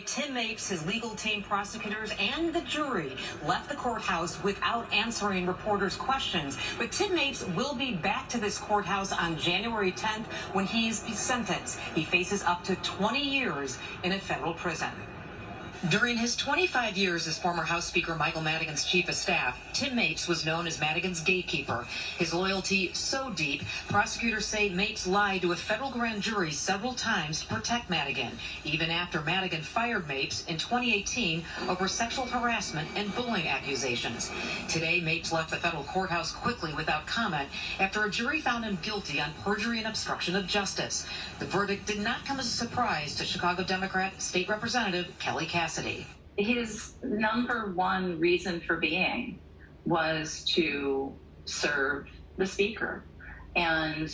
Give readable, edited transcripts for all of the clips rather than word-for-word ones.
Tim Mapes, his legal team, prosecutors, and the jury left the courthouse without answering reporters' questions. But Tim Mapes will be back to this courthouse on January 10th when he's sentenced. He faces up to 20 years in a federal prison. During his 25 years as former House Speaker Michael Madigan's chief of staff, Tim Mapes was known as Madigan's gatekeeper. His loyalty so deep, prosecutors say Mapes lied to a federal grand jury several times to protect Madigan, even after Madigan fired Mapes in 2018 over sexual harassment and bullying accusations. Today, Mapes left the federal courthouse quickly without comment after a jury found him guilty on perjury and obstruction of justice. The verdict did not come as a surprise to Chicago Democrat State Representative Kelly Cassidy. His number one reason for being was to serve the speaker. And,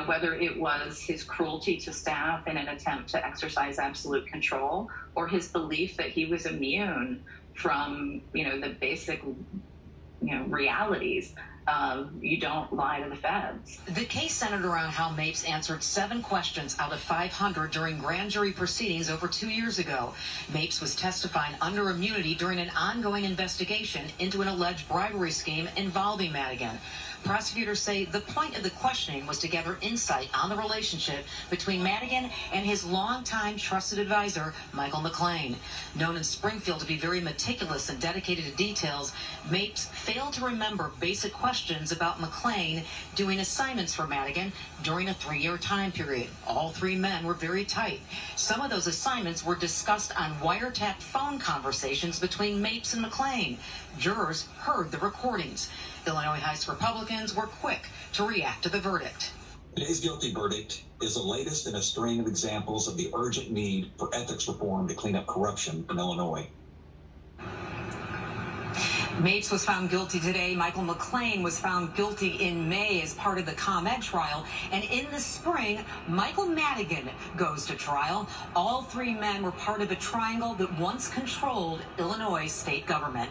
whether it was his cruelty to staff in an attempt to exercise absolute control or his belief that he was immune from, the basic, realities of you don't lie to the feds. The case centered around how Mapes answered 7 questions out of 500 during grand jury proceedings over 2 years ago. Mapes was testifying under immunity during an ongoing investigation into an alleged bribery scheme involving Madigan. Prosecutors say the point of the questioning was to gather insight on the relationship between Madigan and his longtime trusted advisor, Michael McClain. Known in Springfield to be very meticulous and dedicated to details, Mapes failed to remember basic questions about McClain doing assignments for Madigan during a 3-year time period. All 3 men were very tight. Some of those assignments were discussed on wiretapped phone conversations between Mapes and McClain. Jurors heard the recordings. Illinois House Republicans were quick to react to the verdict. Today's guilty verdict is the latest in a string of examples of the urgent need for ethics reform to clean up corruption in Illinois. Mapes was found guilty today. Michael McClain was found guilty in May as part of the ComEd trial. And in the spring, Michael Madigan goes to trial. All 3 men were part of a triangle that once controlled Illinois state government.